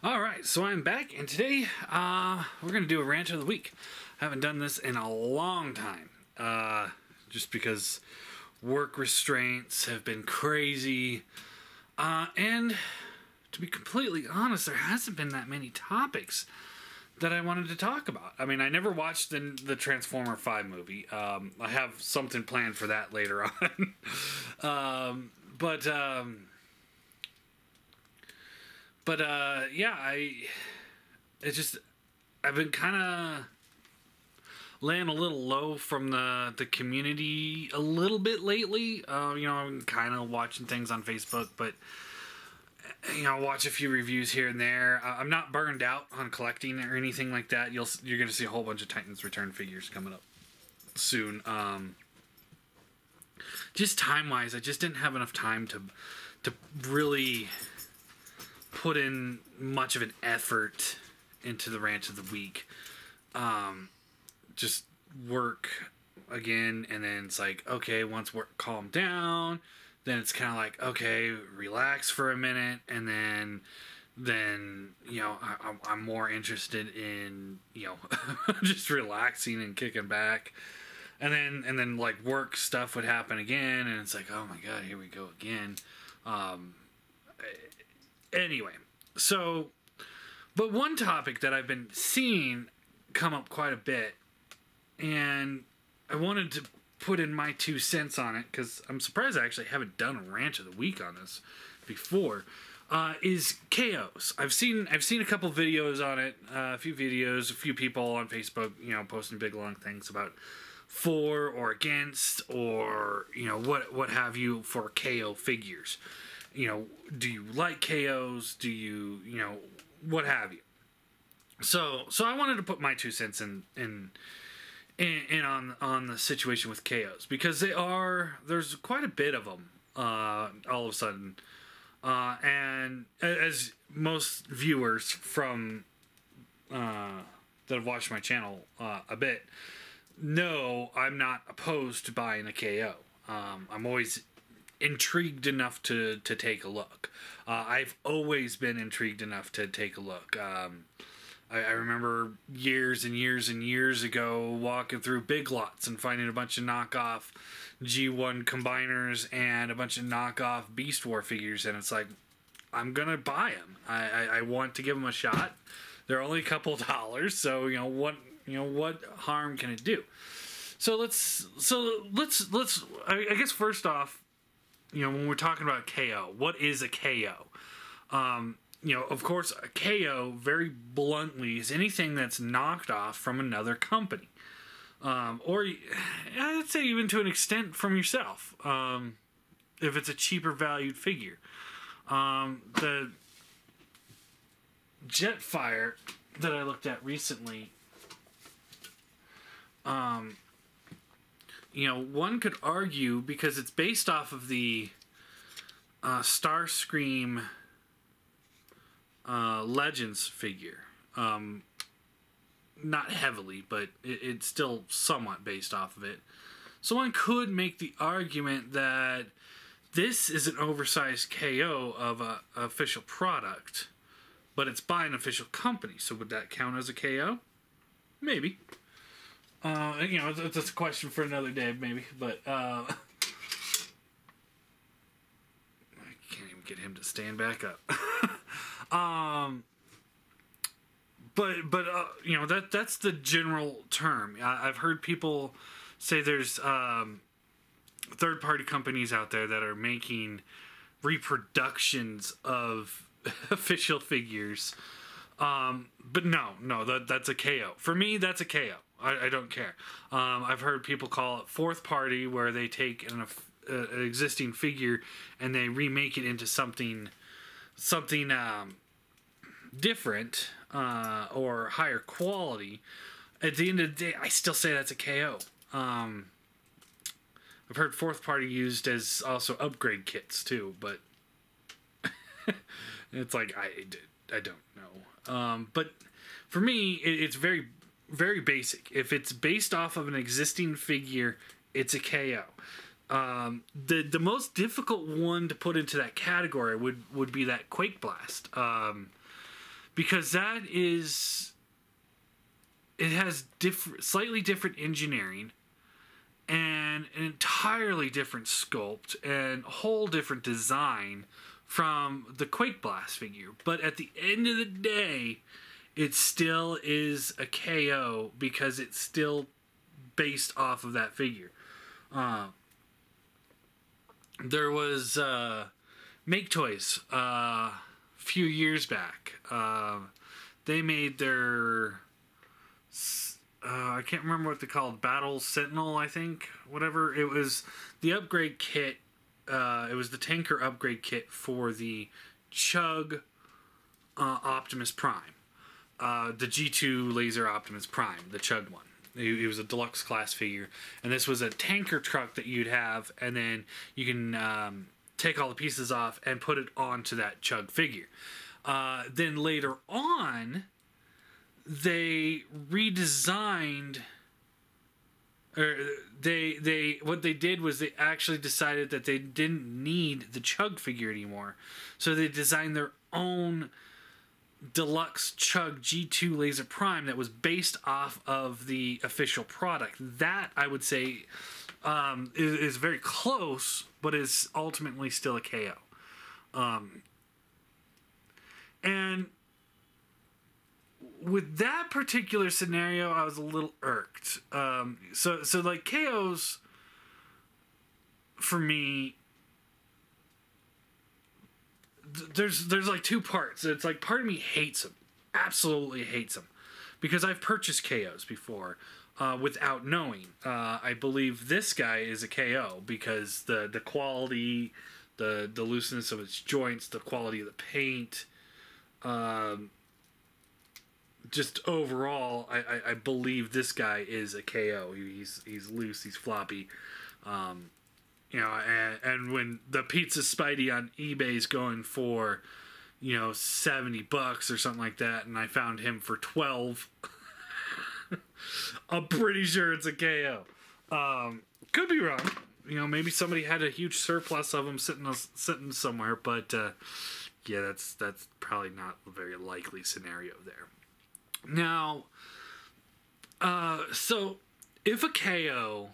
Alright, so I'm back, and today we're going to do a rant of the week. I haven't done this in a long time, just because work restraints have been crazy, and to be completely honest, there hasn't been that many topics that I wanted to talk about. I mean, I never watched the Transformer 5 movie. I have something planned for that later on. Yeah, I've been kind of laying a little low from the community a little bit lately. I'm kind of watching things on Facebook, but watch a few reviews here and there. I'm not burned out on collecting or anything like that. You're going to see a whole bunch of Titans Return figures coming up soon. Just time-wise, I just didn't have enough time to really put in much of an effort into the rant of the week. Just work again, and then it's like, okay, once work calmed down, then it's kind of like, okay, relax for a minute, and then I'm more interested in just relaxing and kicking back, and then like work stuff would happen again, and it's like, oh my god, here we go again. Anyway, so, but one topic that I've been seeing come up quite a bit, and I wanted to put in my 2 cents on it, because I'm surprised I actually haven't done a rant of the week on this before, is KOs. I've seen a couple videos on it, a few people on Facebook, posting big long things about for or against, or, what have you for KO figures. Do you like KOs? Do you, what have you? So I wanted to put my 2 cents in on the situation with KOs, because there's quite a bit of them all of a sudden, and as most viewers from that have watched my channel a bit know, I'm not opposed to buying a KO. I'm always intrigued enough to take a look. I've always been intrigued enough to take a look. I remember years and years and years ago walking through Big Lots and finding a bunch of knockoff G1 combiners and a bunch of knockoff Beast War figures, and it's like, I'm gonna buy them. I want to give them a shot. They're only a couple dollars, so what harm can it do? So let's I guess first off, when we're talking about KO, what is a KO? Of course, a KO, very bluntly, is anything that's knocked off from another company. Or, I'd say even to an extent from yourself, if it's a cheaper valued figure. The Jetfire that I looked at recently, one could argue, because it's based off of the Starscream Legends figure. Not heavily, but it's still somewhat based off of it. So one could make the argument that this is an oversized KO of an official product, but it's by an official company. So would that count as a KO? Maybe. That's a question for another day, maybe. But I can't even get him to stand back up. That's the general term. I've heard people say there's third-party companies out there that are making reproductions of official figures. But no, that's a KO. For me, that's a KO. I don't care. I've heard people call it fourth party, where they take an existing figure and they remake it into something different, or higher quality. At the end of the day, I still say that's a KO. I've heard fourth party used as also upgrade kits too, but it's like, I don't know. But for me, it's very, very basic. If it's based off of an existing figure, it's a KO. The most difficult one to put into that category would be that Quake Blast. because it has slightly different engineering and an entirely different sculpt and whole different design from the Quake Blast figure. But at the end of the day, it still is a KO because it's still based off of that figure. There was Make Toys a few years back. They made their I can't remember what they called, Battle Sentinel, I think, whatever. It was the upgrade kit. It was the tanker upgrade kit for the Chug Optimus Prime, the G2 Laser Optimus Prime, the Chug one. It was a deluxe class figure, and this was a tanker truck that you'd have, and then you can take all the pieces off and put it onto that Chug figure. Then later on, they redesigned, or what they did was they actually decided that they didn't need the Chug figure anymore, so they designed their own deluxe Chug G2 Laser Prime that was based off of the official product. That, I would say, is very close, but is ultimately still a KO. And with that particular scenario, I was a little irked. So like KOs, for me, there's like two parts. It's like part of me hates them, absolutely hates them, because I've purchased KOs before without knowing. I believe this guy is a KO because the quality, the looseness of its joints, the quality of the paint, just overall, I believe this guy is a KO. He's loose, he's floppy. You know, and when the Pizza Spidey on eBay is going for, you know, $70 or something like that, and I found him for 12, I'm pretty sure it's a KO. Could be wrong. You know, maybe somebody had a huge surplus of them sitting somewhere, but yeah, that's probably not a very likely scenario there. Now, so if a KO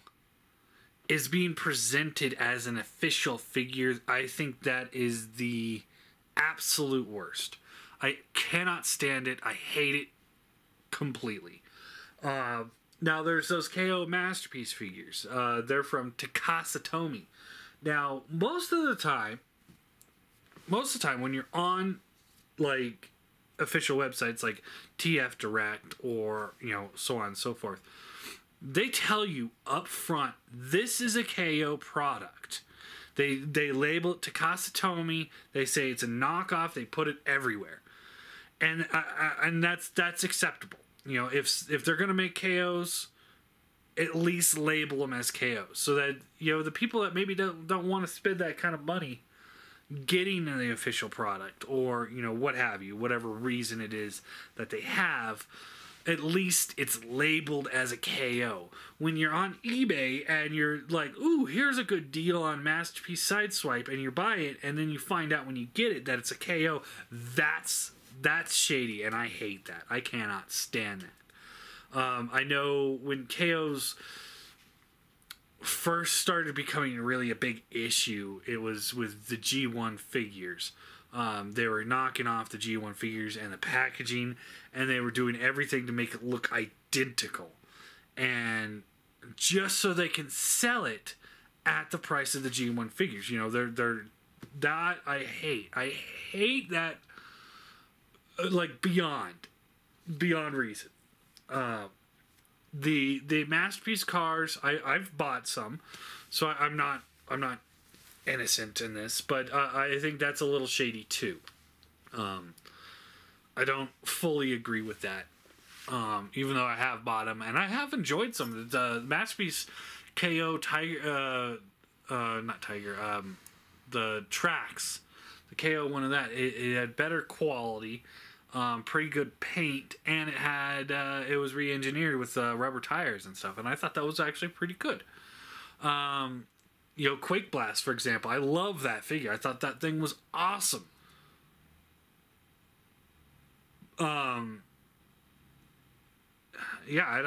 is being presented as an official figure, I think that is the absolute worst. I cannot stand it. I hate it completely. Now, there's those KO Masterpiece figures. They're from Takasatomi. Now, most of the time when you're on, like, official websites like TF Direct or, you know, so on and so forth, they tell you up front, this is a KO product. They label it Takasatomi. They say it's a knockoff. They put it everywhere, and that's acceptable. You know, if they're gonna make KOs, at least label them as KOs, so that, you know, the people that maybe don't want to spend that kind of money getting the official product, or, you know, what have you, whatever reason it is that they have, at least it's labeled as a KO. When you're on eBay and you're like, ooh, here's a good deal on Masterpiece Sideswipe, and you buy it, and then you find out when you get it that it's a KO, that's shady, and I hate that. I cannot stand that. I know when KOs first started becoming really a big issue, it was with the G1 figures. They were knocking off the G1 figures and the packaging, and they were doing everything to make it look identical, and just so they can sell it at the price of the G1 figures. You know, they're that I hate that, like, beyond reason. The Masterpiece cars, I've bought some, so I'm not innocent in this, but I think that's a little shady too. I don't fully agree with that, even though I have bought them and I have enjoyed some. The Masterpiece KO Tiger, not Tiger, the Trax, the KO one of that, it had better quality, pretty good paint, and it was re-engineered with rubber tires and stuff, and I thought that was actually pretty good. You know, Quake Blast, for example, I love that figure. I thought that thing was awesome. Um, yeah, I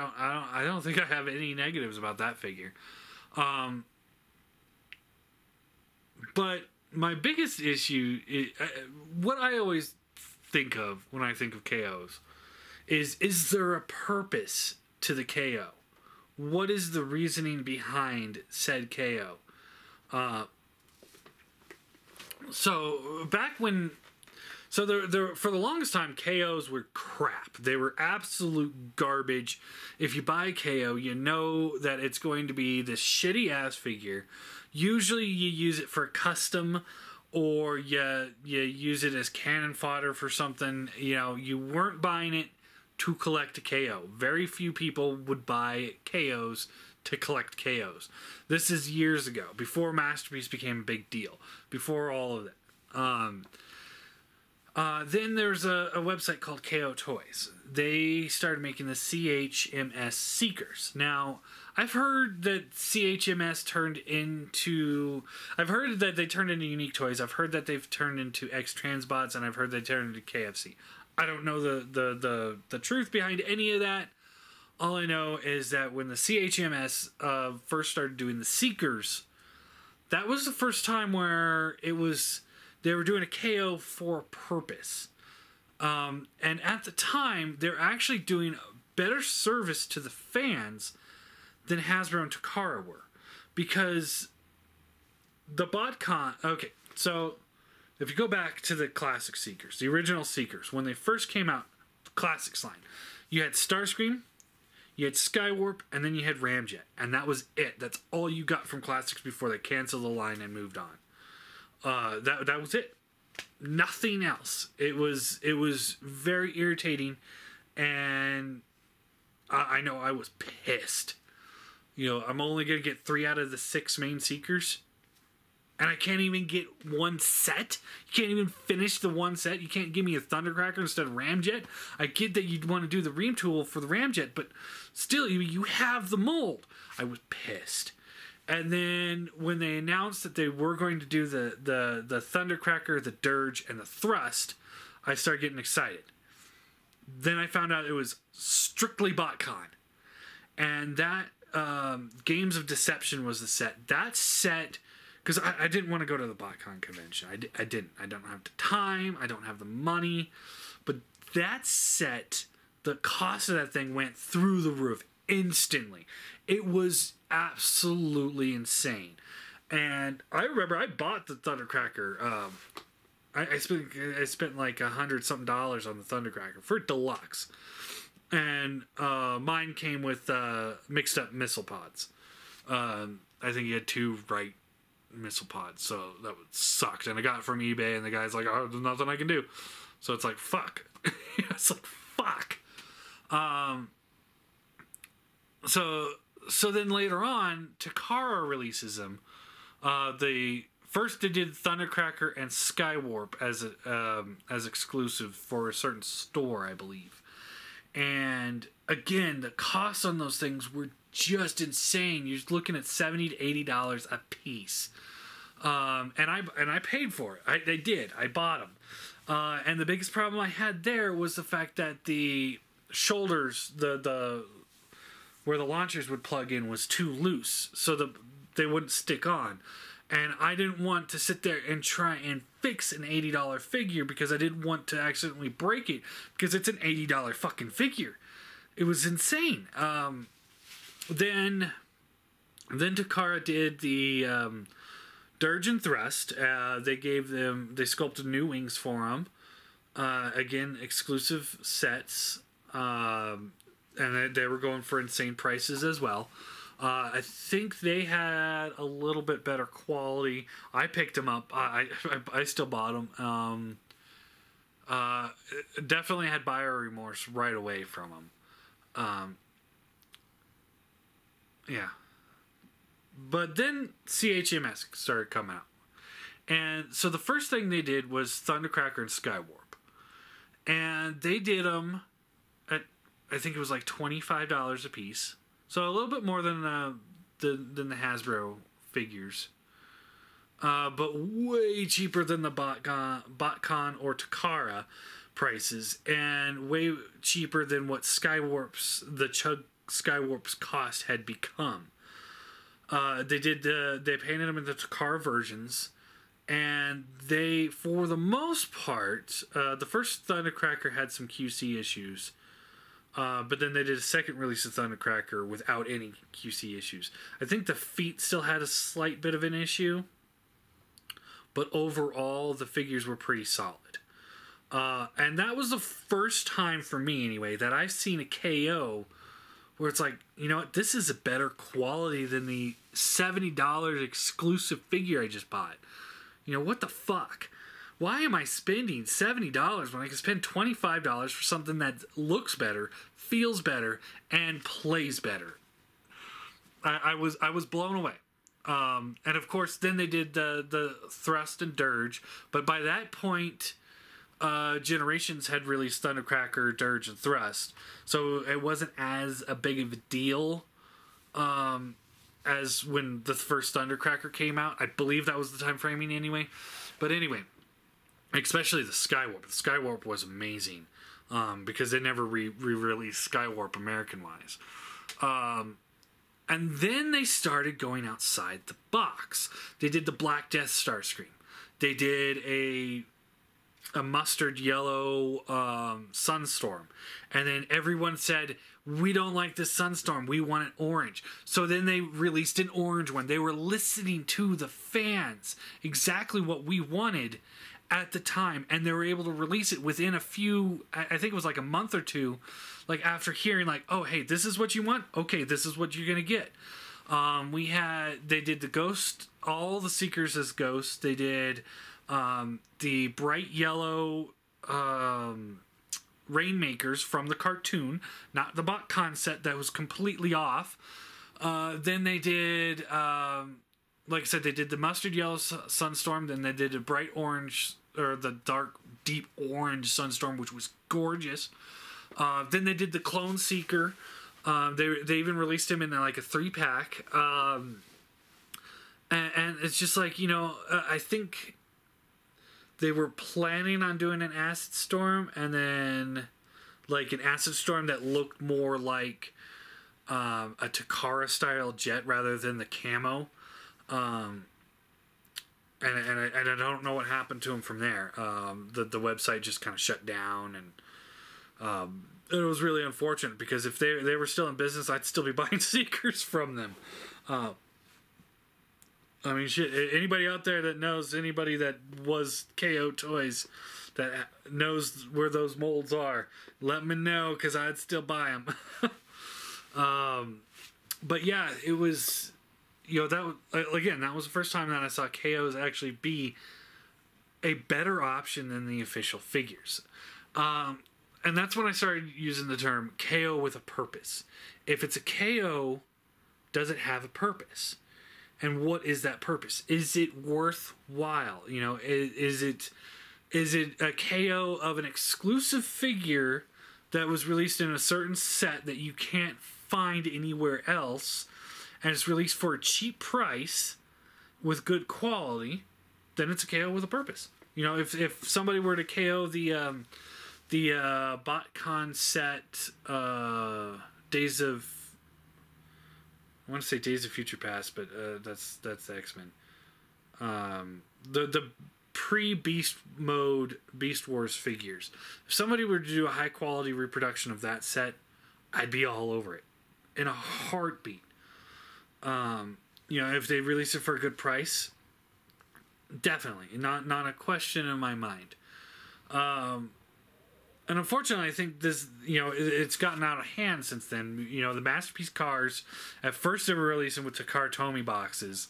don't think I have any negatives about that figure. But my biggest issue is what I always think of when I think of KOs is there a purpose to the KO? What is the reasoning behind said KO? So back when, so there for the longest time, KOs were crap. They were absolute garbage. If you buy a KO, you know that it's going to be this shitty ass figure. Usually you use it for custom, or you use it as cannon fodder for something. You know, you weren't buying it to collect a KO. Very few people would buy KOs to collect KOs. This is years ago, before Masterpiece became a big deal, before all of that. Then there's a website called KO Toys. They started making the CHMS Seekers. Now, I've heard that CHMS turned into... I've heard that they turned into Unique Toys. I've heard that they've turned into X-Transbots, and I've heard they turned into KFC. I don't know the truth behind any of that. All I know is that when the CHMS first started doing the Seekers, that was the first time where it was... They were doing a KO for a purpose. And at the time, they're actually doing a better service to the fans than Hasbro and Takara were. Because the BotCon... Okay, so if you go back to the classic Seekers, the original Seekers, when they first came out, the Classics line, you had Starscream, you had Skywarp, and then you had Ramjet. And that was it. That's all you got from Classics before they canceled the line and moved on. That was it. Nothing else. It was very irritating, and I know I was pissed. You know, I'm only gonna get 3 out of the 6 main Seekers, and I can't even get one set. You can't even finish the one set. You can't give me a Thundercracker instead of Ramjet. I get that you'd want to do the Ream tool for the Ramjet, but still, you have the mold. I was pissed. And then when they announced that they were going to do the Thundercracker, the Dirge, and the Thrust, I started getting excited. Then I found out it was strictly BotCon. And that Games of Deception was the set. That set, because I didn't want to go to the BotCon convention. I didn't. I don't have the time. I don't have the money. But that set, the cost of that thing went through the roof instantly. It was absolutely insane. And I remember I bought the Thundercracker. I spent like $100-something on the Thundercracker for deluxe. And mine came with mixed up missile pods. I think you had 2 right missile pods, so that sucked. And I got it from eBay, and the guy's like, "Oh, there's nothing I can do." So it's like, fuck. It's like, fuck. So then later on, Takara releases them. First they did Thundercracker and Skywarp as exclusive for a certain store, I believe. And again, the costs on those things were just insane. You're looking at $70 to $80 a piece. And I paid for it. I did. I bought them. And the biggest problem I had there was the fact that the shoulders, the where the launchers would plug in, was too loose, so they wouldn't stick on. And I didn't want to sit there and try and fix an $80 figure because I didn't want to accidentally break it, because it's an $80 fucking figure. It was insane. Then Takara did the Dirge and Thrust. They sculpted new wings for them. Again, exclusive sets. And they were going for insane prices as well. I think they had a little bit better quality. I picked them up. I still bought them. Definitely had buyer remorse right away from them. Yeah. But then CHMS started coming out. And so the first thing they did was Thundercracker and Skywarp. And they did them at, I think it was like $25 a piece. So a little bit more than the Hasbro figures. But way cheaper than the BotCon or Takara. prices and way cheaper than what the Chug Skywarp's cost had become. They painted them into car versions, and they, for the most part, the first Thundercracker had some QC issues, but then they did a second release of Thundercracker without any QC issues. I think the feet still had a slight bit of an issue, but overall the figures were pretty solid. And that was the first time for me, anyway, that I've seen a KO where it's like, you know what, this is a better quality than the $70 exclusive figure I just bought. You know, what the fuck? Why am I spending $70 when I can spend $25 for something that looks better, feels better, and plays better? I was blown away. And of course, then they did the Thrust and Dirge, but by that point, Generations had released Thundercracker, Dirge, and Thrust, so it wasn't as a big of a deal as when the first Thundercracker came out. I believe that was the time framing anyway. But anyway, especially the Skywarp. The Skywarp was amazing because they never re-released Skywarp American-wise. And then they started going outside the box. They did the Black Death Starscream. They did a mustard yellow Sunstorm. And then everyone said, we don't like this Sunstorm, we want an orange. So then they released an orange one. They were listening to the fans, exactly what we wanted at the time, and they were able to release it within a few, I think it was like a month or two, like after hearing like, oh hey, this is what you want, okay, this is what you're gonna get. They did the Ghost, all the Seekers as Ghosts. They did the bright yellow Rainmakers from the cartoon, not the bot concept that was completely off. Then they did, like I said, they did the mustard yellow Sunstorm. Then they did a bright orange, or the dark deep orange Sunstorm, which was gorgeous. Then they did the Clone Seeker. They even released him in like a 3-pack. And it's just like, you know, I think they were planning on doing an Acid Storm, and then like an Acid Storm that looked more like a Takara style jet rather than the camo. And I don't know what happened to him from there. The website just kind of shut down, and it was really unfortunate because if they were still in business, I'd still be buying Seekers from them. I mean, shit, anybody out there that knows anybody that was KO Toys that knows where those molds are, let me know, because I'd still buy them. But yeah, it was, you know, that was the first time that I saw KOs actually be a better option than the official figures. And that's when I started using the term KO with a purpose. If it's a KO, does it have a purpose? And what is that purpose? Is it worthwhile? You know, is it a KO of an exclusive figure that was released in a certain set that you can't find anywhere else, and it's released for a cheap price with good quality? Then it's a KO with a purpose. You know, if somebody were to KO the BotCon set Days of, I want to say Days of Future Past, but that's the X-Men. The pre-Beast Mode Beast Wars figures. If somebody were to do a high quality reproduction of that set, I'd be all over it in a heartbeat. You know, if they release it for a good price, definitely, not a question in my mind. And unfortunately, I think this, you know, it's gotten out of hand since then. You know, the Masterpiece cars, at first they were releasing with Takara Tomy boxes,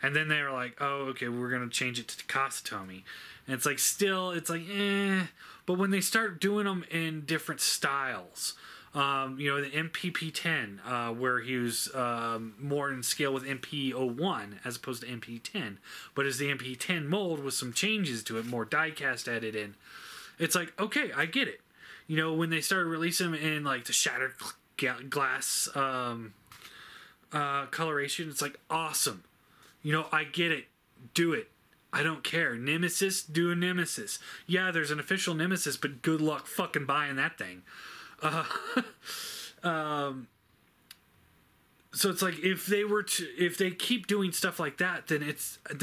and then they were like, oh, okay, we're going to change it to Takasa Tomy. And it's like, still, it's like, eh. But when they start doing them in different styles, you know, the MPP-10, where he was more in scale with MP-01 as opposed to MP-10, but as the MP-10 mold with some changes to it, more die-cast added in, it's like, okay, I get it. You know, when they started releasing them in like the shattered glass coloration, it's like, awesome. You know, I get it. Do it. I don't care. Nemesis, do a Nemesis. Yeah, there's an official Nemesis, but good luck fucking buying that thing. So it's like if they keep doing stuff like that, then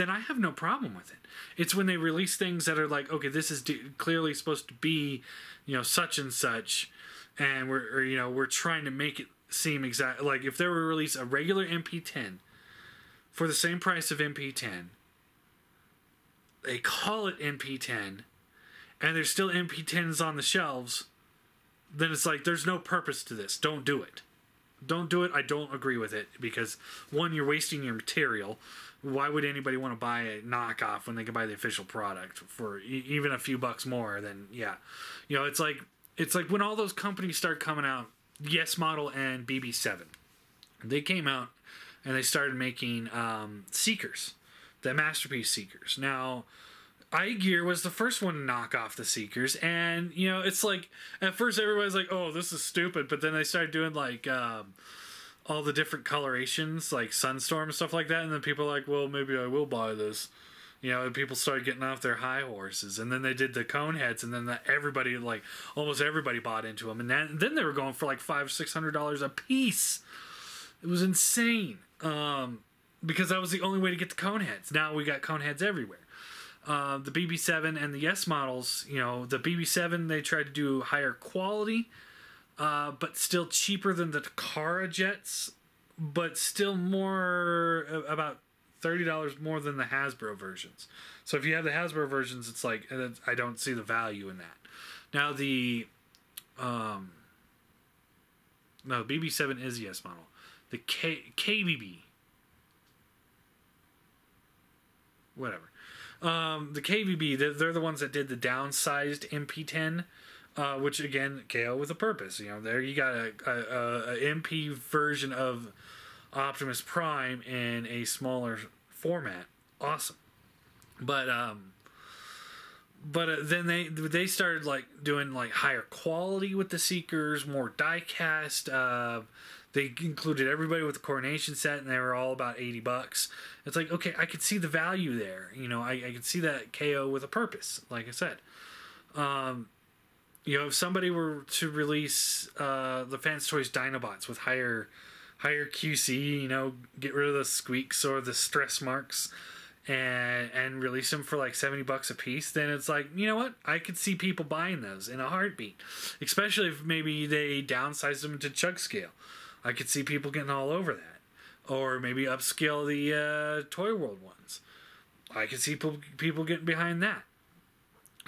I have no problem with it. It's when they release things that are like, okay, this is clearly supposed to be, such and such, and we're trying to make it seem exact. Like if they were to release a regular MP10 for the same price of MP10, they call it MP10, and there's still MP10s on the shelves, then it's like there's no purpose to this. Don't do it. Don't do it. I don't agree with it because, one, you're wasting your material. Why would anybody want to buy a knockoff when they can buy the official product for even a few bucks more? Then it's like when all those companies start coming out, Yes Model and BB7, they came out and they started making Seekers, the Masterpiece Seekers. Now, iGear was the first one to knock off the Seekers, and it's like at first everybody's like, "Oh, this is stupid," but then they started doing like all the different colorations, like Sunstorm and stuff like that, and then people are like, "Well, maybe I will buy this." And people started getting off their high horses, and then they did the cone heads, and then almost everybody bought into them, and then they were going for like $500-$600 a piece. It was insane because that was the only way to get the cone heads. Now we got cone heads everywhere. The BB7 and the Yes models, the BB7, they tried to do higher quality, but still cheaper than the Takara jets, but still more, about $30 more than the Hasbro versions. So if you have the Hasbro versions, it's like, I don't see the value in that. Now the BB7 is Yes model. The KBB, whatever. The KVB, they're the ones that did the downsized MP10, which again, KO with a purpose. There you got a MP version of Optimus Prime in a smaller format. Awesome. But then they started like doing like higher quality with the Seekers, more die cast. They included everybody with the coronation set, and they were all about $80. It's like, okay, I could see the value there. I could see that KO with a purpose, like I said. If somebody were to release the Fans Toys Dinobots with higher QC, get rid of the squeaks or the stress marks, and release them for like $70 a piece, then it's like, you know what? I could see people buying those in a heartbeat, especially if maybe they downsize them to chug scale. I could see people getting all over that. Or maybe upscale the Toy World ones. I could see people getting behind that.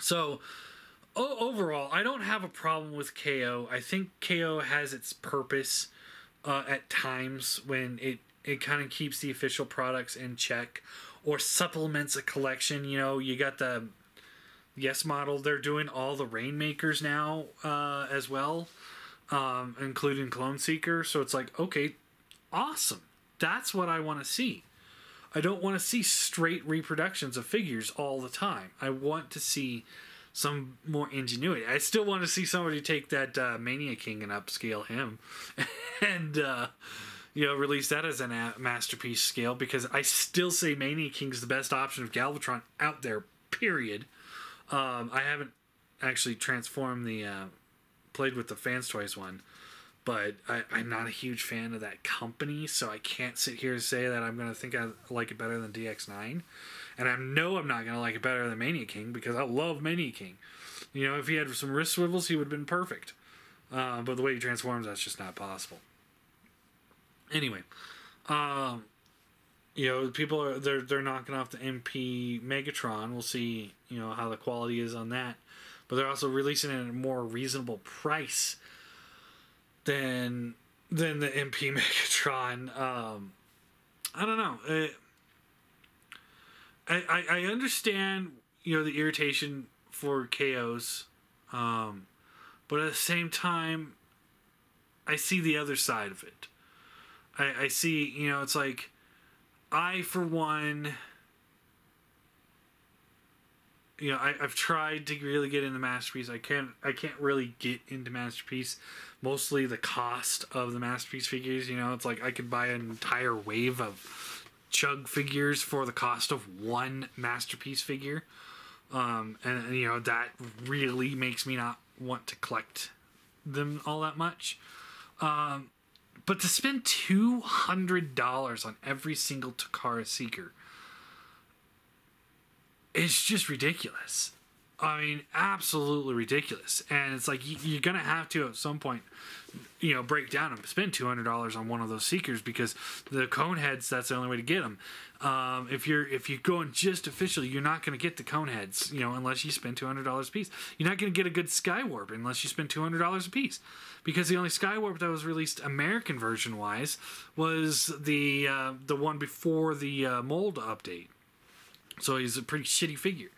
So, overall, I don't have a problem with KO. I think KO has its purpose at times when it kind of keeps the official products in check or supplements a collection. You got the Yes model. They're doing all the Rainmakers now as well. Including Clone Seeker, so it's like, okay, awesome. That's what I want to see. I don't want to see straight reproductions of figures all the time. I want to see some more ingenuity. I still want to see somebody take that Mania King and upscale him, and release that as a masterpiece scale, because I still say Mania King's the best option of Galvatron out there. Period. I haven't actually transformed played with the Fans Toys one, but I'm not a huge fan of that company, so I can't sit here and say that I'm going to think I like it better than DX9, and I know I'm not going to like it better than Mania King, because I love Mania King. If he had some wrist swivels, he would have been perfect, but the way he transforms, that's just not possible. Anyway, people are they're knocking off the MP Megatron. We'll see how the quality is on that. But they're also releasing it at a more reasonable price than the MP Megatron. I don't know. I understand the irritation for KOs, but at the same time, I see the other side of it. I see it's like, I for one. I've tried to really get into Masterpiece. I can't really get into Masterpiece. Mostly the cost of the Masterpiece figures. It's like I could buy an entire wave of Chug figures for the cost of one Masterpiece figure. And you know, that really makes me not want to collect them all that much. But to spend $200 on every single Takara Seeker is just ridiculous. I mean, absolutely ridiculous. And it's like you're going to have to at some point, you know, break down and spend $200 on one of those Seekers, because the cone heads, that's the only way to get them. If you're going just officially, you're not going to get the cone heads, you know, unless you spend $200 a piece. You're not going to get a good Skywarp unless you spend $200 a piece, because the only Skywarp that was released American version wise was the one before the mold update. So he's a pretty shitty figure.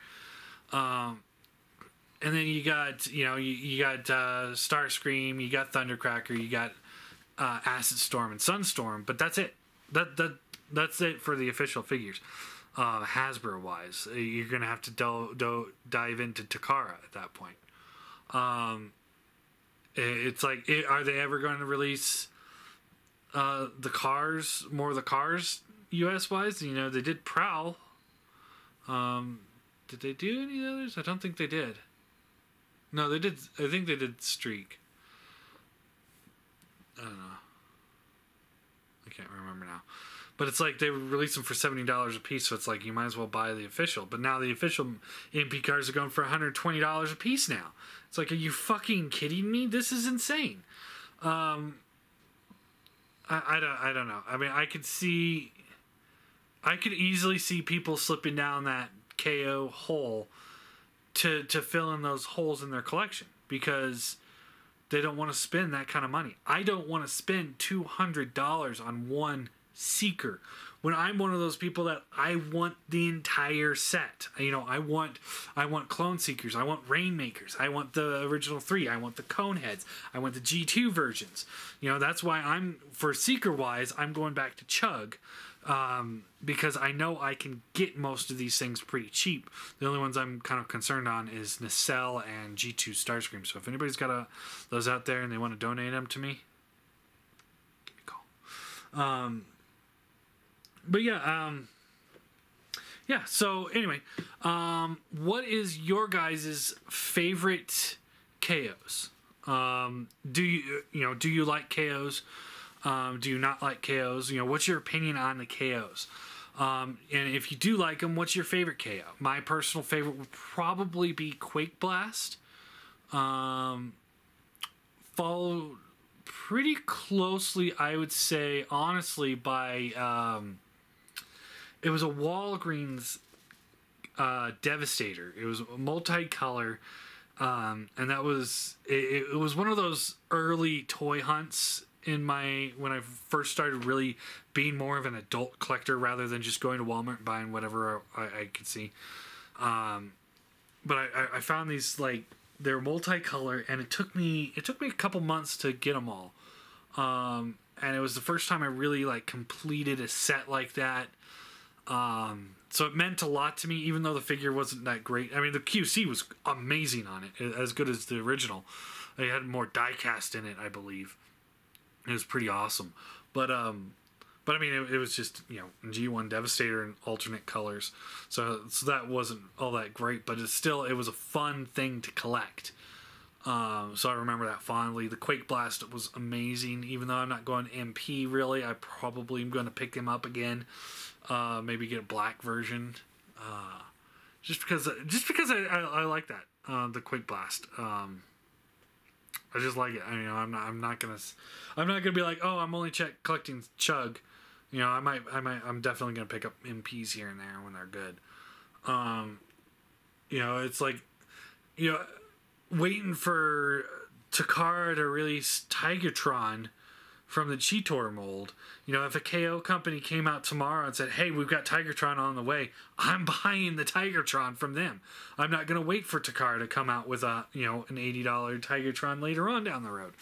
And then you got, you know, you got Starscream, you got Thundercracker, you got Acid Storm and Sunstorm, but that's it. That's it for the official figures. Hasbro wise, you're gonna have to dive into Takara at that point. It's like, are they ever going to release the Cars, more of the Cars US wise? You know, they did Prowl. Did they do any others? I don't think they did. No, they did. I think they did Streak. I don't know. I can't remember now. But it's like they released them for $70 a piece, so it's like you might as well buy the official. But now the official MP cars are going for $120 a piece now. It's like, are you fucking kidding me? This is insane. I don't know. I mean, I could easily see people slipping down that KO hole to fill in those holes in their collection, because they don't want to spend that kind of money. I don't want to spend $200 on one Seeker when I'm one of those people that I want the entire set. You know, I want Clone Seekers, I want Rainmakers, I want the original 3, I want the Coneheads, I want the G2 versions. You know, that's why for Seeker wise, I'm going back to Chug. Because I know I can get most of these things pretty cheap. The only ones I'm kind of concerned on is Nacelle and G2 Starscream. So if anybody's got those out there and they want to donate them to me, give me a call. But yeah, so anyway, what is your guys' favorite KOs? Do you like KOs? Do you not like KOs? You know, what's your opinion on the KOs? And if you do like them, what's your favorite KO? My personal favorite would probably be Quake Blast. Followed pretty closely, I would say, honestly, by it was a Walgreens Devastator. It was multicolor, and that was it was one of those early toy hunts when I first started really being more of an adult collector rather than just going to Walmart and buying whatever I could see. But I found these, like, they're multicolor, and it took me a couple months to get them all. And it was the first time I really, like, completed a set like that. So it meant a lot to me, even though the figure wasn't that great. I mean, the QC was amazing on it, as good as the original. They had more die-cast in it, I believe. It was pretty awesome. But I mean, it was just, you know, G1 Devastator in alternate colors. So that wasn't all that great, but it was a fun thing to collect. So I remember that fondly. The Quake Blast was amazing. Even though I'm not going MP, really, I probably am going to pick them up again. Maybe get a black version. Just because I like that. The Quake Blast. I just like it. I mean, I'm not gonna be like, oh, I'm only collecting Chug. You know, I'm definitely gonna pick up MPs here and there when they're good. You know, it's like, you know, waiting for Takara to release Tigatron from the Cheetor mold. You know, if a KO company came out tomorrow and said, hey, we've got Tigatron on the way, I'm buying the Tigatron from them. I'm not going to wait for Takara to come out with an $80 Tigatron later on down the road.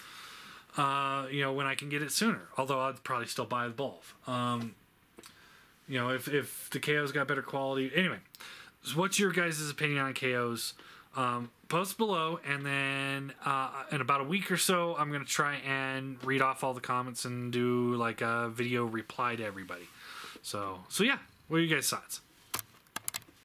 You know, when I can get it sooner. Although I'd probably still buy both. You know, if the KO's got better quality. Anyway, so what's your guys' opinion on KOs? Post below, and then in about a week or so, I'm going to try and read off all the comments and do like a video reply to everybody. So yeah, what are you guys' thoughts?